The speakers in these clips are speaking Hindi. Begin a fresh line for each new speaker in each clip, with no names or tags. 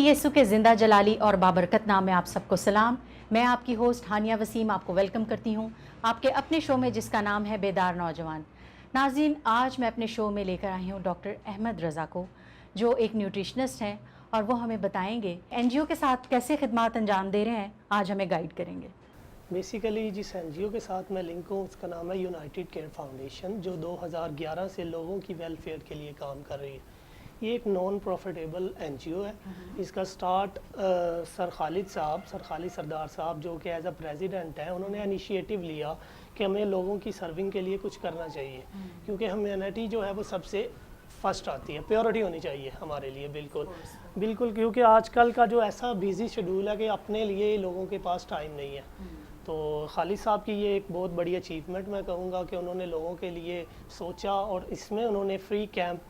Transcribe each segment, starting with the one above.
यसु के ज़िंदा जलाली और बाबरकत नाम में आप सबको सलाम। मैं आपकी होस्ट हानिया वसीम आपको वेलकम करती हूँ आपके अपने शो में जिसका नाम है बेदार नौजवान। नाज़रीन, आज मैं अपने शो में लेकर आई हूँ डॉक्टर अहमद रज़ा को, जो एक न्यूट्रिशनिस्ट हैं और वो हमें बताएंगे एनजीओ के साथ कैसे खिदमत अंजाम दे रहे हैं। आज हमें गाइड करेंगे।
बेसिकली जिस एनजीओ के साथ मैं लिंक हूँ उसका नाम है यूनाइटेड केयर फाउंडेशन, जो 2011 से लोगों की वेलफेयर के लिए काम कर रही है। ये एक नॉन प्रॉफिटेबल एनजीओ है। इसका स्टार्ट सर खालिद सरदार साहब, जो कि एज अ प्रेसिडेंट हैं, उन्होंने इनिशिएटिव लिया कि हमें लोगों की सर्विंग के लिए कुछ करना चाहिए, क्योंकि ह्यूमैनिटी जो है वो सबसे फर्स्ट आती है, प्योरिटी होनी चाहिए हमारे लिए। बिल्कुल, क्योंकि आजकल का जो ऐसा बिजी शेड्यूल है कि अपने लिए लोगों के पास टाइम नहीं है। तो खालिद साहब की ये एक बहुत बड़ी अचीवमेंट मैं कहूँगा कि उन्होंने लोगों के लिए सोचा और इसमें उन्होंने फ्री कैंप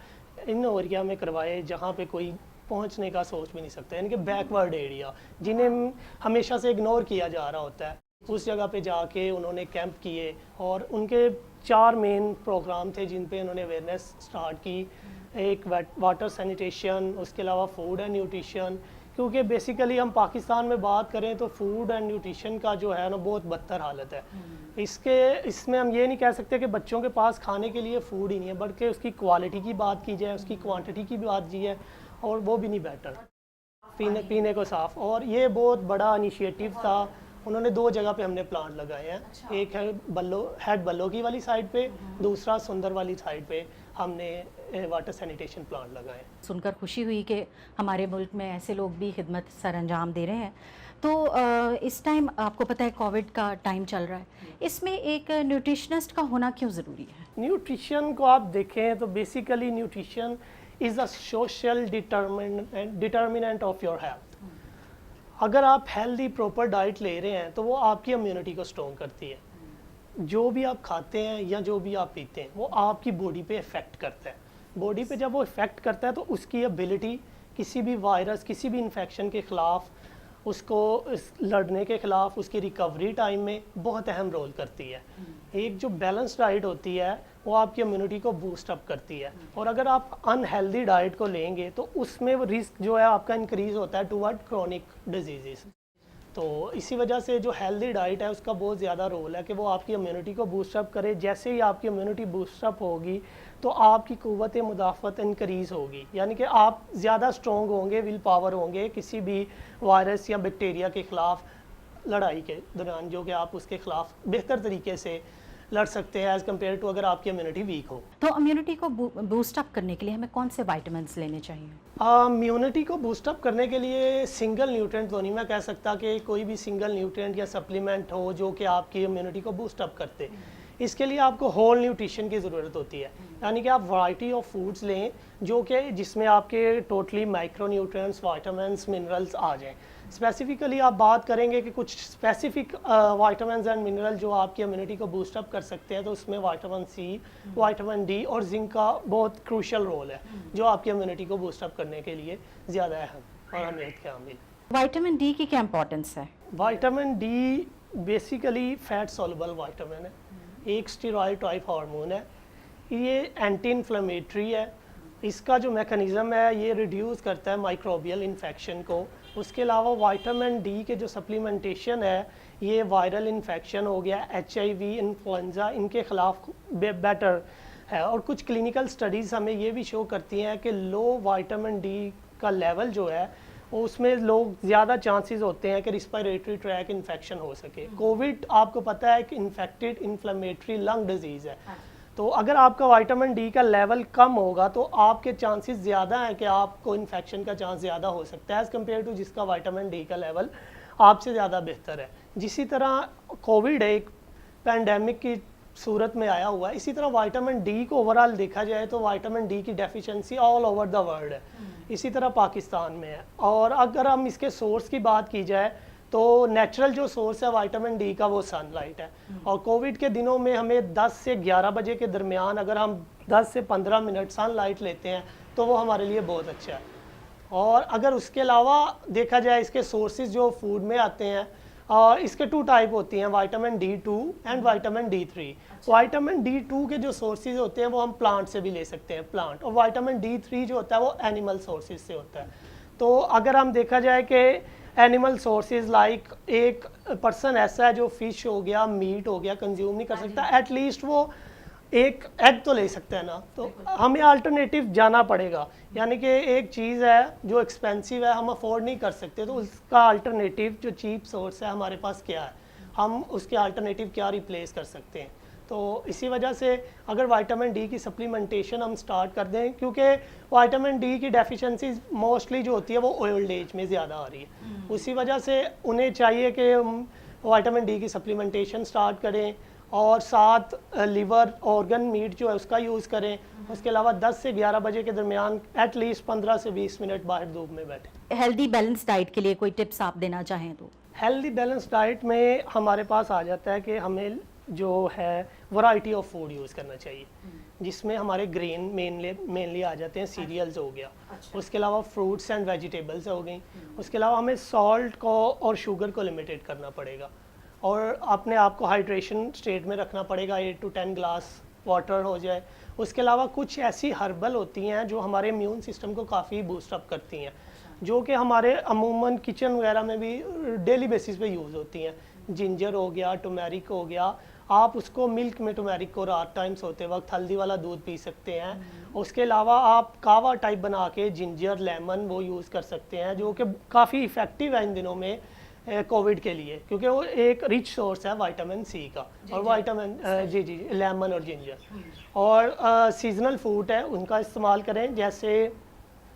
इन एरिया में करवाए जहाँ पे कोई पहुँचने का सोच भी नहीं सकता, यानी कि बैकवर्ड एरिया जिन्हें हमेशा से इग्नोर किया जा रहा होता है। उस जगह पे जाके उन्होंने कैंप किए और उनके 4 मेन प्रोग्राम थे जिन पे उन्होंने अवेयरनेस स्टार्ट की। एक वाटर सैनिटेशन, उसके अलावा फूड एंड न्यूट्रिशन, क्योंकि बेसिकली हम पाकिस्तान में बात करें तो फूड एंड न्यूट्रिशन का जो है ना बहुत बदतर हालत है। इसमें हम ये नहीं कह सकते कि बच्चों के पास खाने के लिए फूड ही नहीं है, बल्कि उसकी क्वालिटी की बात की जाए, उसकी क्वांटिटी की बात की जाए, और वो भी नहीं बेटर, पीने को साफ। और ये बहुत बड़ा इनिशिएटिव था। उन्होंने 2 जगह पे हमने प्लांट लगाए हैं। अच्छा। एक है बल्लो की वाली साइड पे, दूसरा सुंदर वाली साइड पे हमने वाटर सैनिटेशन प्लांट लगाए।
सुनकर खुशी हुई कि हमारे मुल्क में ऐसे लोग भी खिदमत सर अंजाम दे रहे हैं। तो इस टाइम आपको पता है कोविड का टाइम चल रहा है, इसमें एक न्यूट्रिशनिस्ट का होना क्यों ज़रूरी है?
न्यूट्रिशन को आप देखें तो basically nutrition is a social determinant of your health. अगर आप हेल्दी प्रॉपर डाइट ले रहे हैं तो वो आपकी इम्यूनिटी को स्ट्रॉन्ग करती है। जो भी आप खाते हैं या जो भी आप पीते हैं वो आपकी बॉडी पे इफ़ेक्ट करता है। बॉडी पे जब वो इफ़ेक्ट करता है तो उसकी एबिलिटी किसी भी वायरस, किसी भी इन्फेक्शन के ख़िलाफ़, उसको लड़ने के ख़िलाफ़, उसकी रिकवरी टाइम में बहुत अहम रोल करती है। एक जो बैलेंस डाइट होती है वो आपकी इम्यूनिटी को बूस्ट अप करती है, और अगर आप अनहेल्दी डाइट को लेंगे तो उसमें वो रिस्क जो है आपका इंक्रीज़ होता है टुवर्ड क्रॉनिक डिजीज़। तो इसी वजह से जो हेल्दी डाइट है उसका बहुत ज़्यादा रोल है कि वो आपकी इम्यूनिटी को बूस्टअप करे। जैसे ही आपकी इम्यूनिटी बूस्टअप होगी तो आपकी क़ुव्वत मुदाफ़त इंक्रीज़ होगी, यानी कि आप ज़्यादा स्ट्रॉन्ग होंगे, विल पावर होंगे किसी भी वायरस या बैक्टीरिया के ख़िलाफ़ लड़ाई के दौरान, जो कि आप उसके ख़िलाफ़ बेहतर तरीके से लड़ सकते हैं एज़ कम्पेयर टू अगर आपकी इम्यूनिटी वीक हो।
तो इम्यूनिटी को बूस्ट अप करने के लिए हमें कौन से वाइटामिन्स लेने चाहिए?
इम्यूनिटी को बूस्टअप करने के लिए सिंगल न्यूट्रिएंट तो नहीं मैं कह सकता कि कोई भी सिंगल न्यूट्रिएंट या सप्लीमेंट हो जो कि आपकी इम्यूनिटी को बूस्टअप करते। इसके लिए आपको होल न्यूट्रिशन की ज़रूरत होती है, यानी कि आप वैरायटी ऑफ फूड्स लें जो कि जिसमें आपके totally micronutrients, vitamins, minerals आ जाएँ। स्पेसिफिकली आप बात करेंगे कि कुछ स्पेसिफिक वाइटामिन्स एंड मिनरल जो आपकी इम्यूनिटी को बूस्टअप कर सकते हैं, तो उसमें विटामिन सी, विटामिन डी और जिंक का बहुत क्रूशियल रोल है, जो आपकी इम्यूनिटी को बूस्टअप करने के लिए ज़्यादा अहम और अहमियत के हामिल।
विटामिन डी की क्या इंपॉर्टेंस है?
Vitamin D basically fat soluble vitamin है, एक स्टेरॉयड टाइप हार्मोन है, ये एंटी इन्फ्लेमेटरी है। इसका जो मैकेनिज़्म है ये रिड्यूस करता है माइक्रोबियल इन्फेक्शन को। उसके अलावा विटामिन डी के जो सप्लीमेंटेशन है ये वायरल इन्फेक्शन हो गया, HIV, इन्फ्लुएंजा, इनके ख़िलाफ़ बेटर है। और कुछ क्लिनिकल स्टडीज़ हमें ये भी शो करती हैं कि लो विटामिन डी का लेवल जो है उसमें लोग ज़्यादा चांसेस होते हैं कि रिस्पिरेटरी ट्रैक इन्फेक्शन हो सके। कोविड आपको पता है कि इन्फेक्टेड इन्फ्लेमेटरी लंग डिजीज़ है, तो अगर आपका विटामिन डी का लेवल कम होगा तो आपके चांसेस ज़्यादा हैं कि आपको इन्फेक्शन का चांस ज़्यादा हो सकता है एज़ कम्पेयर टू जिसका विटामिन डी का लेवल आपसे ज़्यादा बेहतर है। जिसी तरह कोविड एक पैंडेमिक की सूरत में आया हुआ है, इसी तरह विटामिन डी को ओवरऑल देखा जाए तो विटामिन डी की deficiency all over the world है, इसी तरह पाकिस्तान में है। और अगर हम इसके सोर्स की बात की जाए तो नेचुरल जो सोर्स है विटामिन डी का वो सनलाइट है। और कोविड के दिनों में हमें 10 से 11 बजे के दरमियान अगर हम 10 से 15 मिनट सनलाइट लेते हैं तो वो हमारे लिए बहुत अच्छा है। और अगर उसके अलावा देखा जाए इसके सोर्सेज जो फूड में आते हैं, इसके 2 टाइप होती हैं, vitamin D2 and vitamin D3। Vitamin D2 के जो सोर्सेज होते हैं वो हम प्लांट से भी ले सकते हैं, प्लांट। और विटामिन D3 जो होता है वो एनिमल सोर्सेज से होता है। तो अगर हम देखा जाए कि एनिमल सोर्सेज लाइक एक पर्सन ऐसा है जो फिश हो गया, मीट हो गया कंज्यूम नहीं कर सकता, एटलीस्ट वो एक एग तो ले सकते हैं ना, तो हमें अल्टरनेटिव जाना पड़ेगा। यानी कि एक चीज़ है जो एक्सपेंसिव है, हम अफोर्ड नहीं कर सकते, तो उसका अल्टरनेटिव जो चीप सोर्स है हमारे पास क्या है, हम उसके अल्टरनेटिव क्या रिप्लेस कर सकते हैं। तो इसी वजह से अगर विटामिन डी की सप्लीमेंटेशन हम स्टार्ट कर दें, क्योंकि विटामिन डी की डेफिशिएंसी मोस्टली जो होती है वो ओल्ड एज में ज़्यादा आ रही है, उसी वजह से उन्हें चाहिए कि विटामिन डी की सप्लीमेंटेशन स्टार्ट करें और साथ लिवर ऑर्गन मीट जो है उसका यूज़ करें। उसके अलावा 10 से 11 बजे के दरमियान एटलीस्ट 15 से 20 मिनट बाहर धूप में बैठे।
हेल्दी बैलेंस डाइट के लिए कोई टिप्स आप देना चाहें तो?
हेल्दी बैलेंस डाइट में हमारे पास आ जाता है कि हमें जो है वैरायटी ऑफ फूड यूज़ करना चाहिए, जिसमें हमारे ग्रेन मेनली आ जाते हैं, सीरियल्स हो गया, उसके अलावा फ्रूट्स एंड वेजिटेबल्स हो गई, उसके अलावा हमें सॉल्ट को और शुगर को लिमिटेड करना पड़ेगा और अपने आप को हाइड्रेशन स्टेट में रखना पड़ेगा, 8 to 10 ग्लास वाटर हो जाए। उसके अलावा कुछ ऐसी हर्बल होती हैं जो हमारे इम्यून सिस्टम को काफ़ी बूस्ट अप करती हैं, जो कि हमारे अमूमन किचन वगैरह में भी डेली बेसिस पे यूज़ होती हैं। जिंजर हो गया, टर्मेरिक हो गया, आप उसको मिल्क में टर्मेरिक को रात टाइम सोते वक्त हल्दी वाला दूध पी सकते हैं। उसके अलावा आप कावा टाइप बना के जिंजर लेमन वो यूज़ कर सकते हैं, जो कि काफ़ी इफ़ेक्टिव है इन दिनों में कोविड के लिए, क्योंकि वो एक रिच सोर्स है विटामिन सी का। और विटामिन जी लेमन और जिंजर, और सीजनल फ्रूट है उनका इस्तेमाल करें, जैसे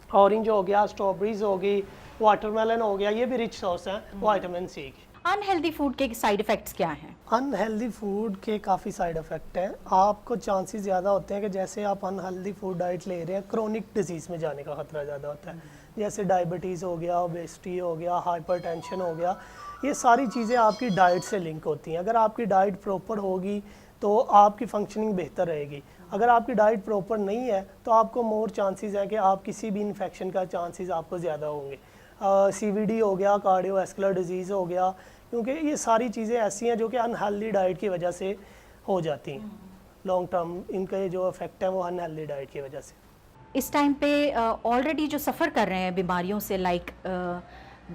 ऑरेंज हो गया, स्ट्रॉबेरीज हो गई, वाटरमेलन हो गया, ये भी रिच सोर्स हैं विटामिन सी की।
अनहेल्दी फूड के साइड इफ़ेक्ट्स क्या हैं?
अनहेल्दी फूड के काफ़ी साइड इफ़ेक्ट हैं। आपको चांसेस ज़्यादा होते हैं कि जैसे आप अनहेल्दी फूड डाइट ले रहे हैं, क्रोनिक डिजीज़ में जाने का खतरा ज़्यादा होता है, जैसे डायबिटीज़ हो गया, ओबेसिटी हो गया, हाइपरटेंशन हो गया। ये सारी चीज़ें आपकी डाइट से लिंक होती हैं। अगर आपकी डाइट प्रॉपर होगी तो आपकी फंक्शनिंग बेहतर रहेगी। अगर आपकी डाइट प्रॉपर नहीं है तो आपको मोर चांसेस हैं कि आप किसी भी इन्फेक्शन का चांसेस आपको ज़्यादा होंगे। CVD हो गया, कार्डियोवैस्कुलर डिजीज़ हो गया, क्योंकि ये सारी चीज़ें ऐसी हैं जो कि अनहेल्दी डाइट की वजह से हो जाती हैं। लॉन्ग टर्म इनके जो इफेक्ट हैं वो अनहेल्दी डाइट की वजह से।
इस टाइम पे ऑलरेडी जो सफ़र कर रहे हैं बीमारियों से, लाइक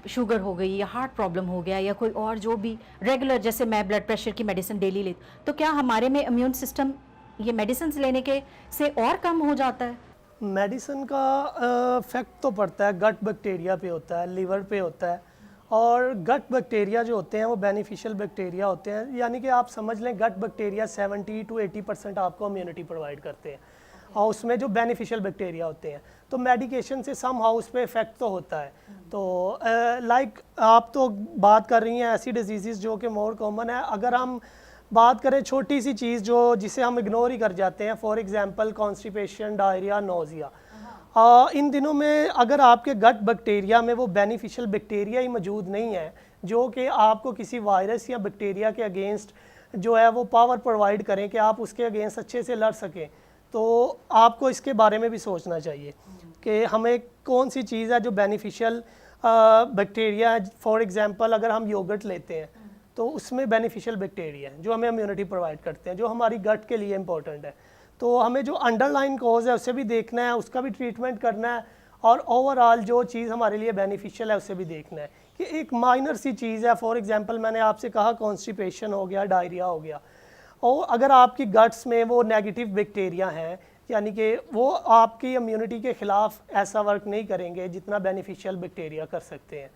शुगर हो गई या हार्ट प्रॉब्लम हो गया या कोई और जो भी रेगुलर, जैसे मैं ब्लड प्रेशर की मेडिसिन डेली लेती, तो क्या हमारे में इम्यून सिस्टम ये मेडिसिन लेने के से और कम हो जाता है?
मेडिसिन का इफेक्ट तो पड़ता है, गट बैक्टीरिया पे होता है, लिवर पे होता है, और गट बैक्टीरिया जो होते हैं वो बेनिफिशियल बैक्टीरिया होते हैं। यानी कि आप समझ लें गट बैक्टीरिया 70 to 80% आपको इम्यूनिटी प्रोवाइड करते हैं, और उसमें जो बेनिफिशियल बैक्टीरिया होते हैं, तो मेडिकेशन से सम हाउ उस पर इफेक्ट तो होता है। तो लाइक आप तो बात कर रही हैं ऐसी डिजीज़ जो कि मोर कॉमन है। अगर हम बात करें छोटी सी चीज़ जो जिसे हम इग्नोर ही कर जाते हैं, for example constipation, diarrhoea, nausea, इन दिनों में अगर आपके गट बैक्टीरिया में वो बेनिफिशियल बैक्टीरिया ही मौजूद नहीं है जो कि आपको किसी वायरस या बैक्टीरिया के अगेंस्ट जो है वो पावर प्रोवाइड करें कि आप उसके अगेंस्ट अच्छे से लड़ सकें, तो आपको इसके बारे में भी सोचना चाहिए कि हमें कौन सी चीज़ है जो बेनिफिशियल बैक्टीरिया है। फॉर एग्जांपल अगर हम योगर्ट लेते हैं तो उसमें बेनिफिशियल बैक्टीरिया है जो हमें इम्यूनिटी प्रोवाइड करते हैं, जो हमारी गट के लिए इंपॉर्टेंट है। तो हमें जो अंडरलाइन कॉज है उसे भी देखना है, उसका भी ट्रीटमेंट करना है, और ओवरऑल जो चीज़ हमारे लिए बेनिफिशियल है उसे भी देखना है कि एक माइनर सी चीज़ है। फॉर एग्जांपल मैंने आपसे कहा कॉन्स्टिपेशन हो गया, डायरिया हो गया, और अगर आपकी गट्स में वो नेगेटिव बैक्टीरिया हैं, यानी कि वो आपकी इम्यूनिटी के ख़िलाफ़ ऐसा वर्क नहीं करेंगे जितना बेनिफिशियल बैक्टीरिया कर सकते हैं।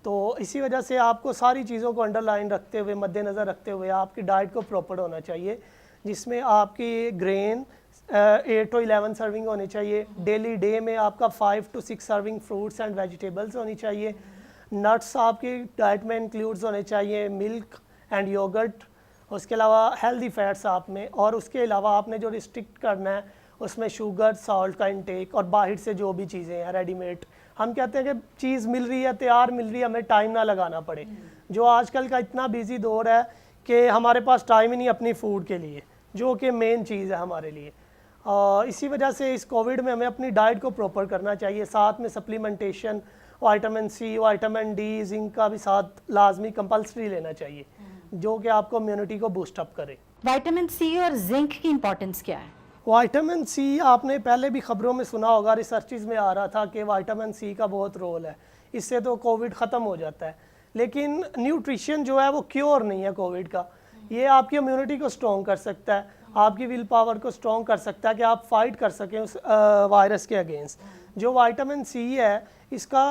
तो इसी वजह से आपको सारी चीज़ों को अंडरलाइन रखते हुए, मद्देनज़र रखते हुए आपकी डाइट को प्रॉपर होना चाहिए, जिसमें आपकी ग्रेन 8 to 11 सर्विंग होनी चाहिए। डेली डे में आपका 5 to 6 serving fruits and vegetables होनी चाहिए। नट्स आपकी डाइट में इंक्लूड्स होने चाहिए, मिल्क एंड योगर्ट। उसके अलावा हेल्दी फैट्स आप में, और उसके अलावा आपने जो रिस्ट्रिक्ट करना है उसमें शुगर, सॉल्ट का इंटेक, और बाहर से जो भी चीज़ें हैं रेडीमेड, हम कहते हैं कि चीज़ मिल रही है, तैयार मिल रही है, हमें टाइम ना लगाना पड़े। जो आजकल का इतना बिजी दौर है कि हमारे पास टाइम ही नहीं अपनी फूड के लिए, जो कि मेन चीज़ है हमारे लिए। इसी वजह से इस कोविड में हमें अपनी डाइट को प्रॉपर करना चाहिए, साथ में supplementation, vitamin C, vitamin D, zinc का भी साथ लाजमी कंपल्सरी लेना चाहिए, जो कि आपको इम्यूनिटी को बूस्ट अप करे।
विटामिन सी और जिंक की इंपॉर्टेंस क्या है?
विटामिन सी आपने पहले भी ख़बरों में सुना होगा, रिसर्चेस में आ रहा था कि विटामिन सी का बहुत रोल है, इससे तो कोविड ख़त्म हो जाता है। लेकिन न्यूट्रिशन जो है वो क्योर नहीं है कोविड का। ये आपकी इम्यूनिटी को स्ट्रॉन्ग कर सकता है, आपकी विल पावर को स्ट्रॉन्ग कर सकता है कि आप फाइट कर सकें उस वायरस के अगेंस्ट। जो विटामिन सी है इसका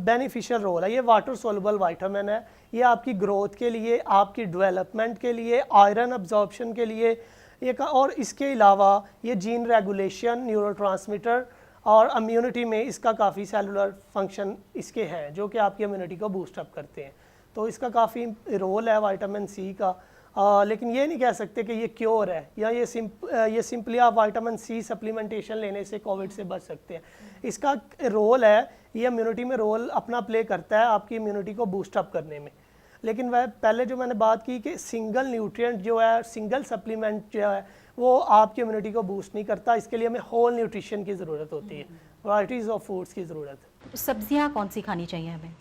बेनिफिशियल रोल है, ये वाटर सोलबल विटामिन है, ये आपकी ग्रोथ के लिए, आपकी डेवलपमेंट के लिए, आयरन अब्जॉर्प्शन के लिए और इसके अलावा ये जीन रेगुलेशन, न्यूरोट्रांसमीटर और इम्यूनिटी में इसका काफ़ी सेलुलर फंक्शन इसके हैं जो कि आपकी इम्यूनिटी को बूस्ट अप करते हैं। तो इसका काफ़ी रोल है विटामिन सी का। लेकिन ये नहीं कह सकते कि ये क्योर है या ये सिंपली आप विटामिन सी सप्लीमेंटेशन लेने से कोविड से बच सकते हैं। इसका रोल है, ये इम्यूनिटी में रोल अपना प्ले करता है आपकी इम्यूनिटी को बूस्ट अप करने में। लेकिन वह पहले जो मैंने बात की कि सिंगल न्यूट्रिएंट जो है, सिंगल सप्लीमेंट जो है वो आपकी इम्यूनिटी को बूस्ट नहीं करता। इसके लिए हमें होल न्यूट्रिशन की ज़रूरत होती है, वैराइटीज़ ऑफ फूड्स की ज़रूरत है।
सब्जियां कौन सी खानी चाहिए हमें?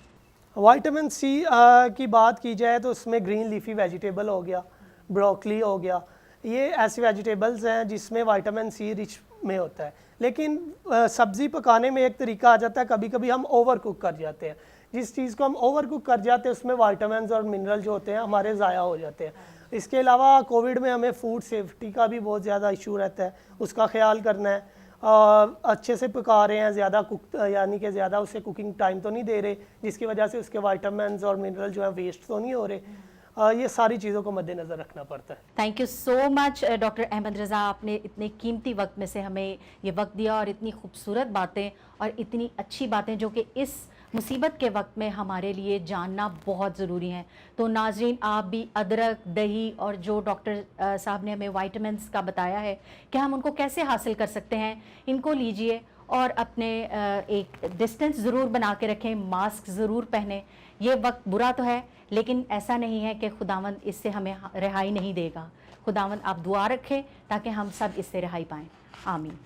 विटामिन सी की बात की जाए तो उसमें ग्रीन लीफी वेजिटेबल हो गया, ब्रोकली हो गया, ये ऐसी वेजिटेबल्स हैं जिसमें विटामिन सी रिच में होता है। लेकिन सब्ज़ी पकाने में एक तरीका आ जाता है, कभी कभी हम ओवर कुक कर जाते हैं। जिस चीज़ को हम ओवर कुक कर जाते हैं उसमें विटामिन और मिनरल जो होते हैं हमारे ज़ाया हो जाते हैं। इसके अलावा कोविड में हमें फूड सेफ्टी का भी बहुत ज़्यादा इशू रहता है, उसका ख्याल करना है। अच्छे से पका रहे हैं, ज़्यादा कुक यानी कि ज़्यादा उसे कुकिंग टाइम तो नहीं दे रहे जिसकी वजह से उसके विटामिन और मिनरल जो है वेस्ट तो नहीं हो रहे। ये सारी चीज़ों को मद्देनज़र रखना पड़ता है।
Thank you so much doctor Ahmed Raza, आपने इतने कीमती वक्त में से हमें ये वक्त दिया और इतनी खूबसूरत बातें और इतनी अच्छी बातें जो कि इस मुसीबत के वक्त में हमारे लिए जानना बहुत ज़रूरी है। तो नाज़रीन, आप भी अदरक, दही और जो डॉक्टर साहब ने हमें विटामिन्स का बताया है कि हम उनको कैसे हासिल कर सकते हैं, इनको लीजिए और अपने एक डिस्टेंस ज़रूर बना के रखें, मास्क ज़रूर पहने। ये वक्त बुरा तो है लेकिन ऐसा नहीं है कि खुदावंद इससे हमें रिहाई नहीं देगा। खुदावंद आप दुआ रखें ताकि हम सब इससे रिहाई पाएँ। आमीन।